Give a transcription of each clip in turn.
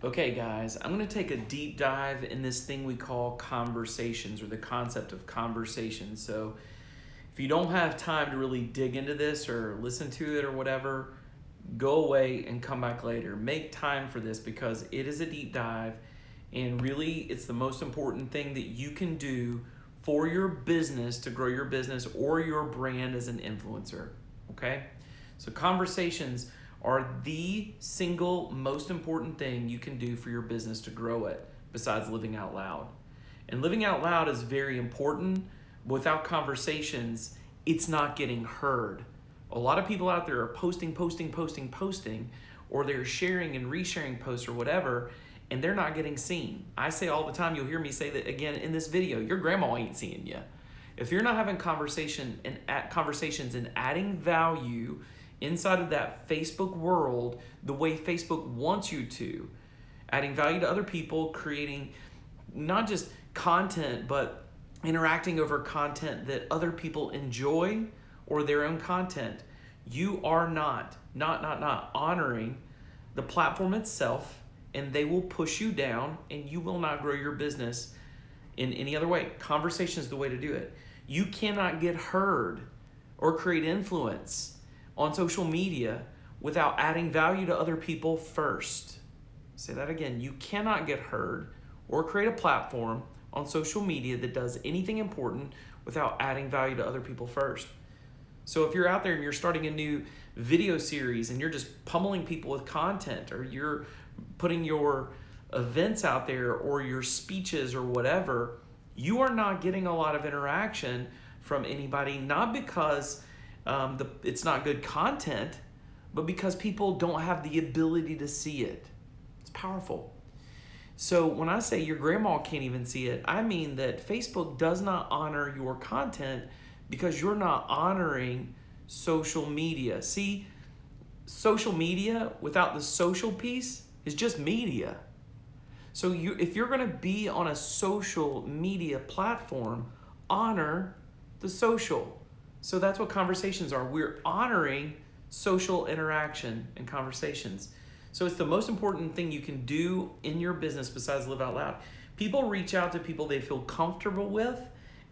Okay, guys, I'm going to take a deep dive in this thing we call conversations, or the concept of conversations. So, if you don't have time to really dig into this or listen to it or whatever, go away and come back later. Make time for this because it is a deep dive, and really, it's the most important thing that you can do for your business to grow your business or your brand as an influencer. Okay? So, conversations are the single most important thing you can do for your business to grow it besides living out loud. And living out loud is very important. Without conversations, it's not getting heard. A lot of people out there are posting, or they're sharing and resharing posts or whatever, and they're not getting seen. I say all the time, you'll hear me say that again in this video, your grandma ain't seeing you. If you're not having conversations and adding value inside of that Facebook world the way Facebook wants you to, adding value to other people, creating not just content, but interacting over content that other people enjoy or their own content, you are not honoring the platform itself, and they will push you down and you will not grow your business in any other way. Conversation is the way to do it. You cannot get heard or create influence on social media without adding value to other people first. Say that again. You cannot get heard or create a platform on social media that does anything important without adding value to other people first. So if you're out there and you're starting a new video series and you're just pummeling people with content, or you're putting your events out there or your speeches or whatever, you are not getting a lot of interaction from anybody, not because it's not good content, but because people don't have the ability to see it. It's powerful. So when I say your grandma can't even see it, I mean that Facebook does not honor your content because you're not honoring social media. See, social media without the social piece is just media. So if you're going to be on a social media platform, honor the social. So that's what conversations are. We're honoring social interaction and conversations. So it's the most important thing you can do in your business besides live out loud. People reach out to people they feel comfortable with,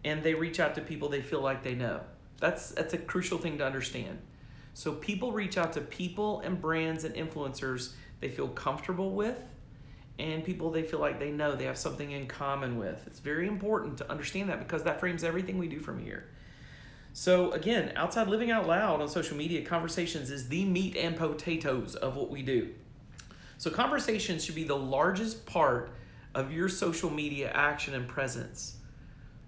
and they reach out to people they feel like they know. That's a crucial thing to understand. So people reach out to people and brands and influencers they feel comfortable with, and people they feel like they know, they have something in common with. It's very important to understand that because that frames everything we do from here. So again, outside living out loud on social media, conversations is the meat and potatoes of what we do. So conversations should be the largest part of your social media action and presence.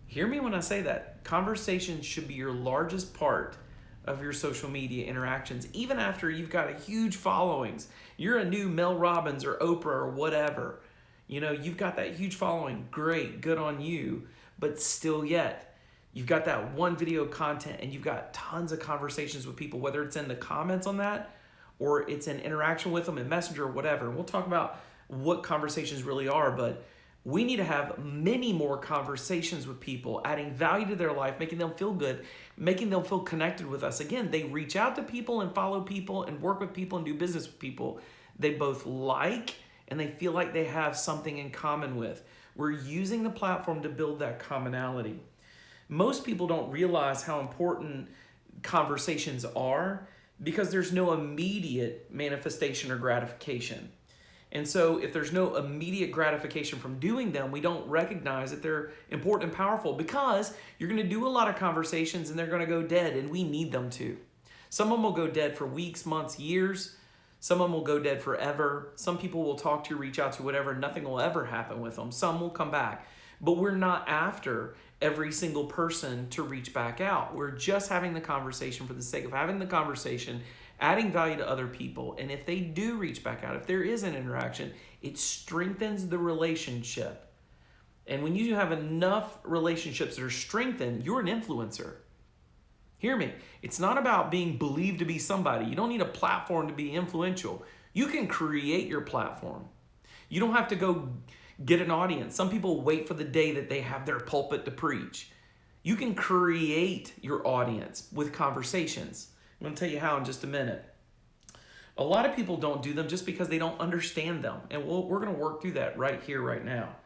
Hear me when I say that. Conversations should be your largest part of your social media interactions, even after you've got a huge followings. You're a new Mel Robbins or Oprah or whatever. You've got that huge following. Great, good on you. But still yet, you've got that one video content and you've got tons of conversations with people, whether it's in the comments on that or it's an interaction with them in Messenger or whatever. And we'll talk about what conversations really are, but we need to have many more conversations with people, adding value to their life, making them feel good, making them feel connected with us. Again, they reach out to people and follow people and work with people and do business with people they both like and they feel like they have something in common with. We're using the platform to build that commonality. Most people don't realize how important conversations are because there's no immediate manifestation or gratification. And so if there's no immediate gratification from doing them, we don't recognize that they're important and powerful because you're going to do a lot of conversations and they're going to go dead, and we need them to. Some of them will go dead for weeks, months, years. Some of them will go dead forever. Some people will talk to you, reach out to you, whatever, nothing will ever happen with them. Some will come back. But we're not after every single person to reach back out. We're just having the conversation for the sake of having the conversation, adding value to other people. And if they do reach back out, if there is an interaction, it strengthens the relationship. And when you have enough relationships that are strengthened, you're an influencer. Hear me. It's not about being believed to be somebody. You don't need a platform to be influential. You can create your platform. You don't have to go get an audience. Some people wait for the day that they have their pulpit to preach. You can create your audience with conversations. I'm going to tell you how in just a minute. A lot of people don't do them just because they don't understand them. And we're going to work through that right here, right now.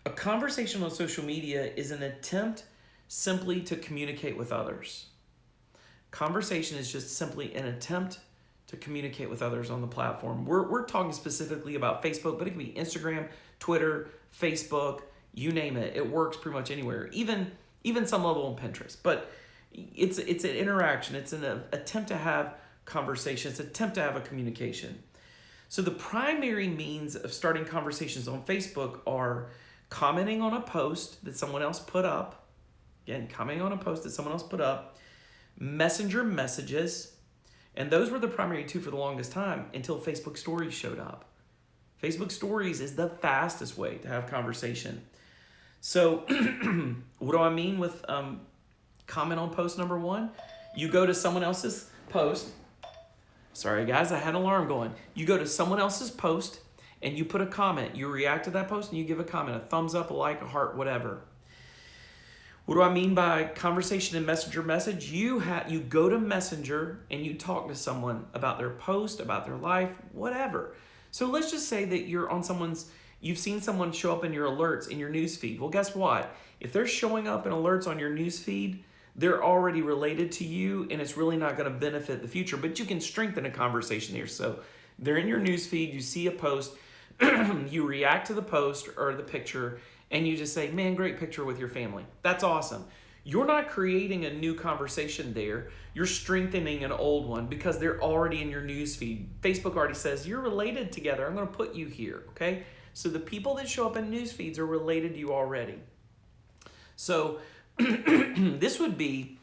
A conversation on social media is an attempt simply to communicate with others. Conversation is just simply an attempt to communicate with others on the platform. We're talking specifically about Facebook, but it can be Instagram, Twitter, Facebook, you name it. It works pretty much anywhere, even some level on Pinterest. But it's an interaction. It's an attempt to have conversation. It's an attempt to have a communication. So the primary means of starting conversations on Facebook are commenting on a post that someone else put up. Again, commenting on a post that someone else put up. Messenger messages. And those were the primary two for the longest time until Facebook Stories showed up. Facebook Stories is the fastest way to have conversation. So what do I mean with comment on post number one? You go to someone else's post. Sorry guys, I had an alarm going. You go to someone else's post and you put a comment. You react to that post and you give a comment, a thumbs up, a like, a heart, whatever. What do I mean by conversation and Messenger message? You go to Messenger and you talk to someone about their post, about their life, whatever. So let's just say that you've seen someone show up in your alerts in your news feed. Well, guess what? If they're showing up in alerts on your news feed, they're already related to you and it's really not going to benefit the future, but you can strengthen a conversation here. So they're in your news feed, you see a post, you react to the post or the picture, and you just say, man, great picture with your family. That's awesome. You're not creating a new conversation there. You're strengthening an old one because they're already in your newsfeed. Facebook already says, you're related together. I'm going to put you here, okay? So the people that show up in news feeds are related to you already. So this would be,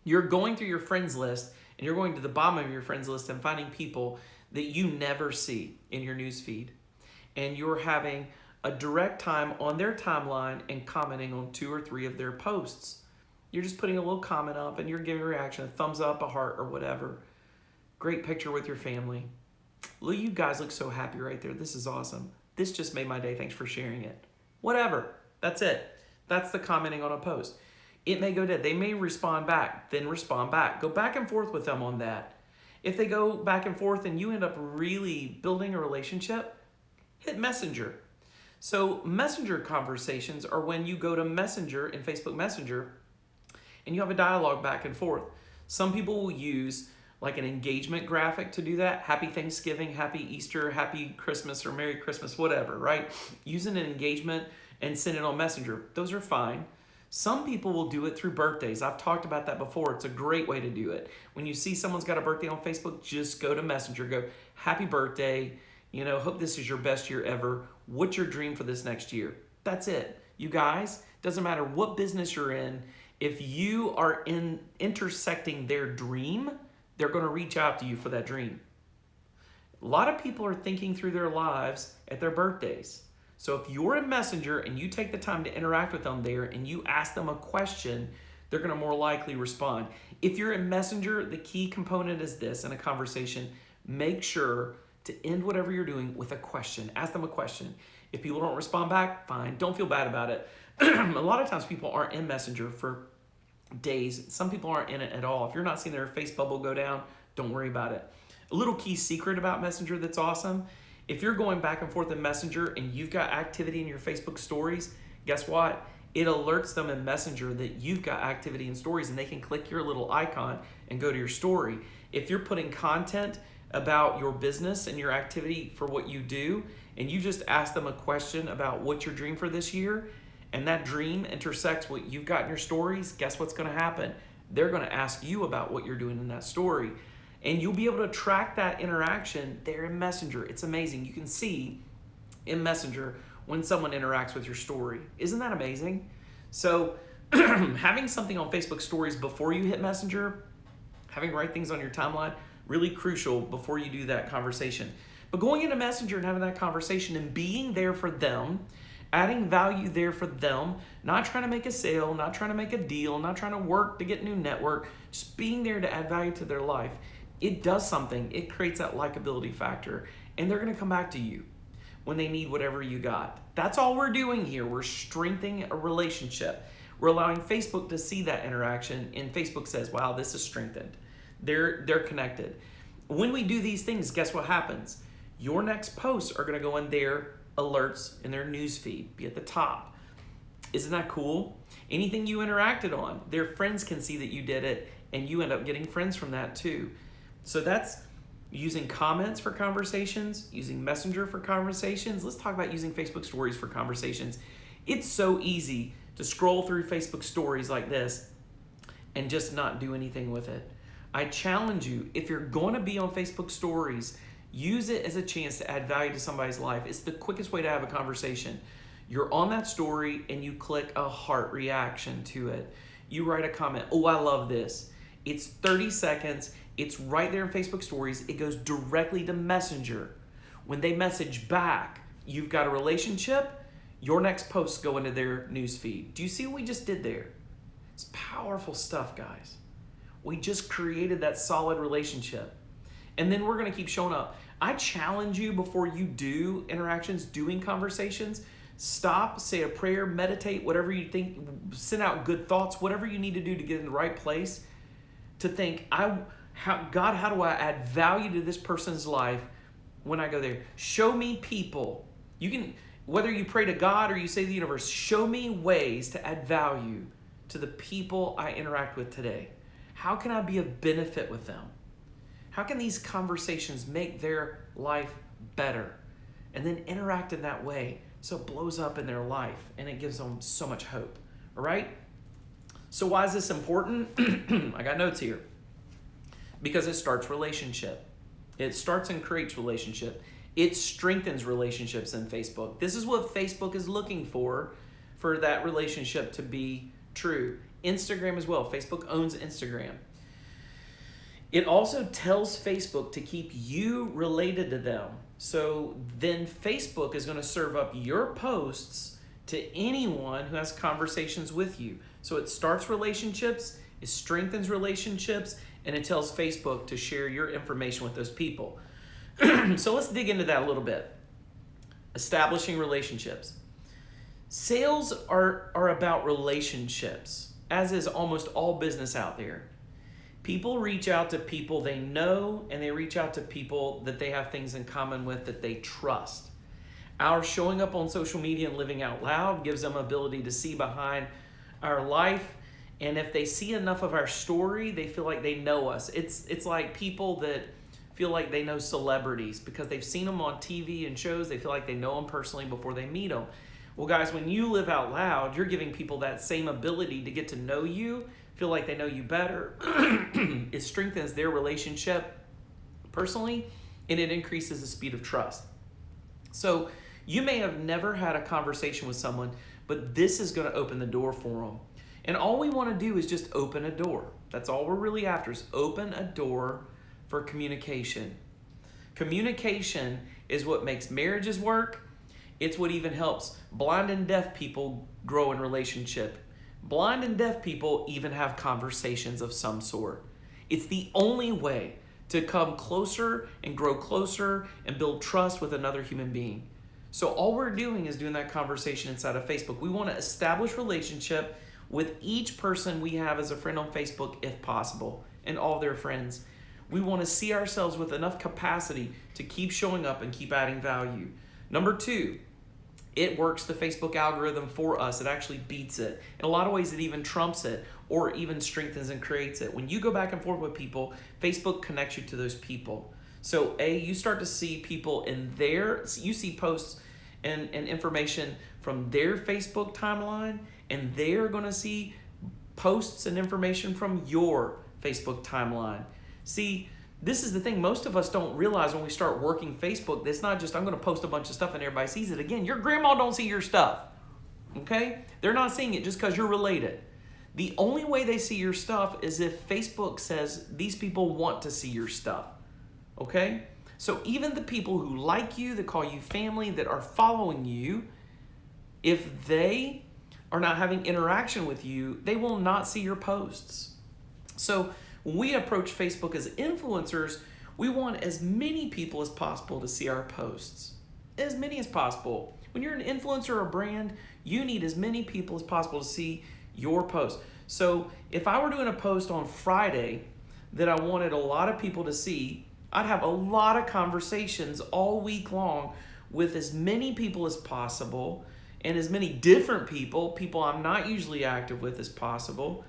you're going through your friends list and you're going to the bottom of your friends list and finding people that you never see in your news feed. And you're having a direct time on their timeline and commenting on 2 or 3 of their posts. You're just putting a little comment up and you're giving a reaction, a thumbs up, a heart, or whatever. Great picture with your family. Look, you guys look so happy right there. This is awesome. This just made my day. Thanks for sharing it. Whatever. That's it. That's the commenting on a post. It may go dead. They may respond back, then respond back. Go back and forth with them on that. If they go back and forth and you end up really building a relationship, hit Messenger. So Messenger conversations are when you go to Messenger in Facebook Messenger and you have a dialogue back and forth. Some people will use like an engagement graphic to do that. Happy Thanksgiving, Happy Easter, Happy Christmas, or Merry Christmas, whatever, right? Using an engagement and send it on Messenger. Those are fine. Some people will do it through birthdays. I've talked about that before. It's a great way to do it. When you see someone's got a birthday on Facebook, just go to Messenger. Go, happy birthday. Hope this is your best year ever. What's your dream for this next year? That's it. You guys, doesn't matter what business you're in, if you are intersecting their dream, they're going to reach out to you for that dream. A lot of people are thinking through their lives at their birthdays. So if you're in Messenger and you take the time to interact with them there and you ask them a question, they're going to more likely respond. If you're in Messenger, the key component is this in a conversation. Make sure to end whatever you're doing with a question. Ask them a question. If people don't respond back, fine. Don't feel bad about it. A lot of times people aren't in Messenger for days. Some people aren't in it at all. If you're not seeing their face bubble go down, don't worry about it. A little key secret about Messenger that's awesome. If you're going back and forth in Messenger and you've got activity in your Facebook stories, guess what? It alerts them in Messenger that you've got activity in stories and they can click your little icon and go to your story. If you're putting content about your business and your activity for what you do, and you just ask them a question about what's your dream for this year, and that dream intersects what you've got in your stories, guess what's going to happen? They're going to ask you about what you're doing in that story. And you'll be able to track that interaction there in Messenger. It's amazing. You can see in Messenger when someone interacts with your story. Isn't that amazing? So having something on Facebook stories before you hit Messenger, having the right things on your timeline, really crucial before you do that conversation. But going into Messenger and having that conversation and being there for them, adding value there for them, not trying to make a sale, not trying to make a deal, not trying to work to get a new network, just being there to add value to their life. It does something. It creates that likability factor, and they're going to come back to you when they need whatever you got. That's all we're doing here. We're strengthening a relationship. We're allowing Facebook to see that interaction, and Facebook says, wow, this is strengthened. They're connected. When we do these things, guess what happens? Your next posts are going to go in their alerts in their news feed, be at the top. Isn't that cool? Anything you interacted on, their friends can see that you did it, and you end up getting friends from that too. So that's using comments for conversations, using Messenger for conversations. Let's talk about using Facebook Stories for conversations. It's so easy to scroll through Facebook Stories like this and just not do anything with it. I challenge you, if you're going to be on Facebook Stories, use it as a chance to add value to somebody's life. It's the quickest way to have a conversation. You're on that story and you click a heart reaction to it. You write a comment, oh, I love this. It's 30 seconds. It's right there in Facebook Stories. It goes directly to Messenger. When they message back, you've got a relationship. Your next posts go into their news feed. Do you see what we just did there? It's powerful stuff, guys. We just created that solid relationship. And then we're going to keep showing up. I challenge you, before you do interactions, doing conversations, stop, say a prayer, meditate, whatever you think, send out good thoughts, whatever you need to do to get in the right place, to think, God, how do I add value to this person's life when I go there? Show me people. You can, whether you pray to God or you say to the universe, show me ways to add value to the people I interact with today. How can I be of benefit with them? How can these conversations make their life better? And then interact in that way so it blows up in their life and it gives them so much hope. All right? So why is this important? I got notes here. Because it starts relationship. It starts and creates relationship. It strengthens relationships in Facebook. This is what Facebook is looking for that relationship to be true. Instagram as well. Facebook owns Instagram. It also tells Facebook to keep you related to them. So then Facebook is going to serve up your posts to anyone who has conversations with you. So it starts relationships, it strengthens relationships, and it tells Facebook to share your information with those people. So let's dig into that a little bit. Establishing relationships. Sales are about relationships, as is almost all business out there. People reach out to people they know, and they reach out to people that they have things in common with, that they trust. Our showing up on social media and living out loud gives them ability to see behind our life. And if they see enough of our story, they feel like they know us. It's like people that feel like they know celebrities because they've seen them on TV and shows. They feel like they know them personally before they meet them. Well, guys, when you live out loud, you're giving people that same ability to get to know you, feel like they know you better. It strengthens their relationship personally, and it increases the speed of trust. So you may have never had a conversation with someone, but this is going to open the door for them. And all we want to do is just open a door. That's all we're really after, is open a door for communication. Communication is what makes marriages work. It's what even helps blind and deaf people grow in relationship. Blind and deaf people even have conversations of some sort. It's the only way to come closer and grow closer and build trust with another human being. So all we're doing is doing that conversation inside of Facebook. We want to establish relationship with each person we have as a friend on Facebook, if possible, and all their friends. We want to see ourselves with enough capacity to keep showing up and keep adding value. Number 2, it works the Facebook algorithm for us. It actually beats it. In a lot of ways, it even trumps it or even strengthens and creates it. When you go back and forth with people, Facebook connects you to those people. So you start to see people you see posts and information from their Facebook timeline, and they're going to see posts and information from your Facebook timeline. See, this is the thing most of us don't realize when we start working Facebook. It's not just, I'm going to post a bunch of stuff and everybody sees it. Again, your grandma don't see your stuff, okay? They're not seeing it just because you're related. The only way they see your stuff is if Facebook says these people want to see your stuff, okay? So even the people who like you, that call you family, that are following you, if they are not having interaction with you, they will not see your posts. So when we approach Facebook as influencers, we want as many people as possible to see our posts. As many as possible. When you're an influencer or a brand, you need as many people as possible to see your post. So if I were doing a post on Friday that I wanted a lot of people to see, I'd have a lot of conversations all week long with as many people as possible and as many different people I'm not usually active with as possible,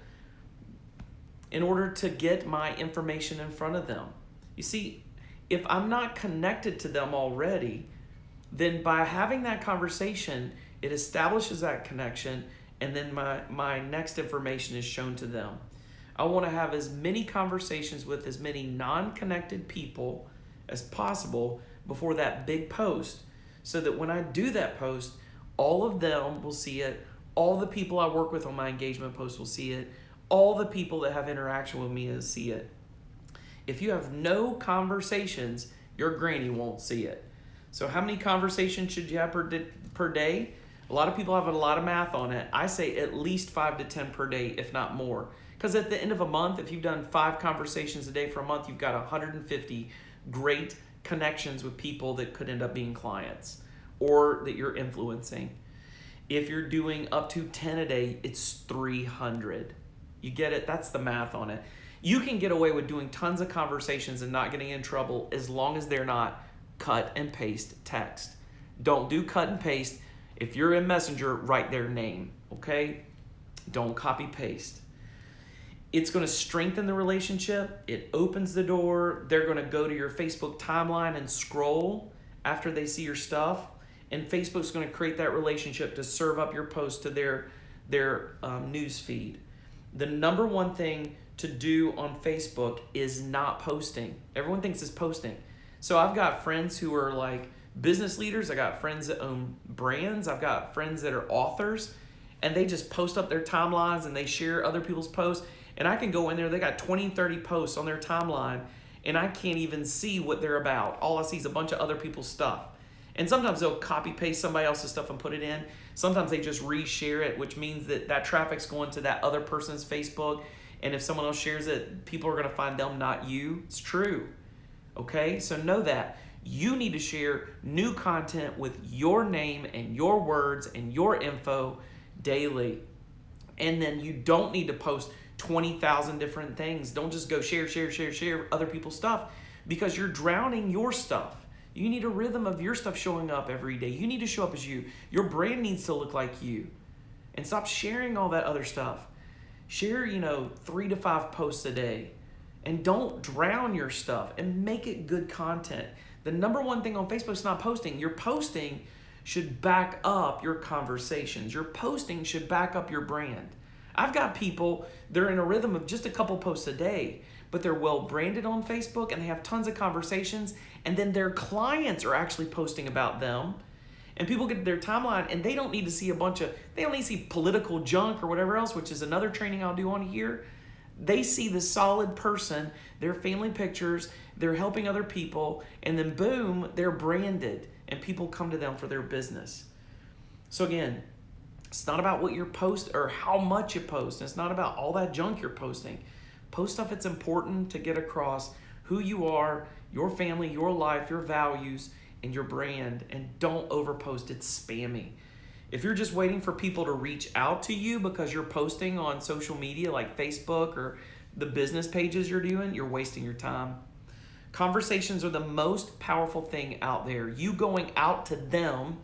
in order to get my information in front of them. You see, if I'm not connected to them already, then by having that conversation, it establishes that connection, and then my next information is shown to them. I want to have as many conversations with as many non-connected people as possible before that big post, so that when I do that post, all of them will see it, all the people I work with on my engagement post will see it, all the people that have interaction with me will see it. If you have no conversations, your granny won't see it. So how many conversations should you have per day? A lot of people have a lot of math on it. I say at least 5 to 10 per day, if not more. Because at the end of a month, if you've done 5 conversations a day for a month, you've got 150 great connections with people that could end up being clients or that you're influencing. If you're doing up to 10 a day, it's 300. You get it? That's the math on it. You can get away with doing tons of conversations and not getting in trouble as long as they're not cut and paste text. Don't do cut and paste. If you're in Messenger, write their name, okay? Don't copy paste. It's going to strengthen the relationship. It opens the door. They're going to go to your Facebook timeline and scroll after they see your stuff. And Facebook's going to create that relationship to serve up your post to their news feed. The number one thing to do on Facebook is not posting. Everyone thinks it's posting. So I've got friends who are like business leaders. I got friends that own brands. I've got friends that are authors, and they just post up their timelines and they share other people's posts. And I can go in there, they got 20, 30 posts on their timeline, and I can't even see what they're about. All I see is a bunch of other people's stuff. And sometimes they'll copy paste somebody else's stuff and put it in. Sometimes they just reshare it, which means that traffic's going to that other person's Facebook. And if someone else shares it, people are going to find them, not you. It's true. Okay? So know that. You need to share new content with your name and your words and your info daily. And then you don't need to post 20,000 different things. Don't just go share other people's stuff, because you're drowning your stuff. You need a rhythm of your stuff showing up every day. You need to show up as you. Your brand needs to look like you. And stop sharing all that other stuff. Share, 3 to 5 posts a day. And don't drown your stuff, and make it good content. The number one thing on Facebook is not posting. Your posting should back up your conversations. Your posting should back up your brand. I've got people, they're in a rhythm of just a couple posts a day, but they're well branded on Facebook and they have tons of conversations, and then their clients are actually posting about them. And people get their timeline and they don't need to see they don't need to see political junk or whatever else, which is another training I'll do on here. They see the solid person, their family pictures, they're helping other people, and then boom, they're branded and people come to them for their business. So again, it's not about what you post or how much you post. It's not about all that junk you're posting. Post stuff that's important to get across who you are, your family, your life, your values, and your brand. And don't overpost. It's spammy. If you're just waiting for people to reach out to you because you're posting on social media like Facebook or the business pages you're doing, you're wasting your time. Conversations are the most powerful thing out there. You going out to them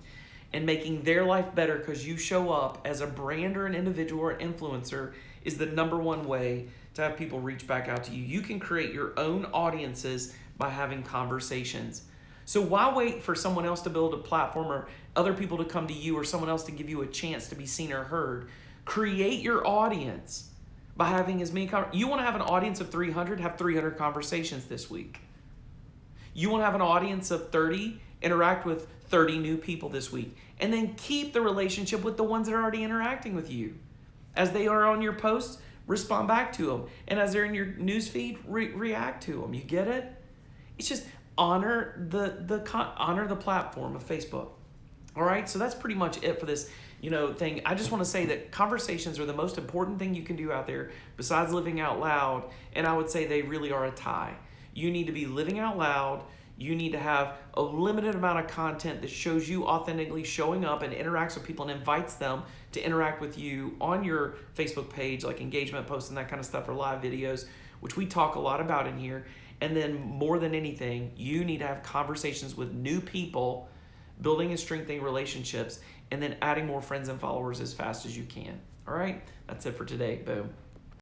and making their life better because you show up as a brand or an individual or an influencer is the number one way to have people reach back out to you. You can create your own audiences by having conversations. So why wait for someone else to build a platform or other people to come to you or someone else to give you a chance to be seen or heard? Create your audience by having as many You want to have an audience of 300, have 300 conversations this week. You want to have an audience of 30, interact with 30 new people this week. And then keep the relationship with the ones that are already interacting with you. As they are on your posts, respond back to them. And as they're in your newsfeed, react to them. You get it? It's just honor the platform of Facebook. All right, so that's pretty much it for this thing. I just want to say that conversations are the most important thing you can do out there besides living out loud. And I would say they really are a tie. You need to be living out loud. You need to have a limited amount of content that shows you authentically showing up and interacts with people and invites them to interact with you on your Facebook page, like engagement posts and that kind of stuff, or live videos, which we talk a lot about in here. And then more than anything, you need to have conversations with new people, building and strengthening relationships, and then adding more friends and followers as fast as you can. All right, that's it for today. Boom.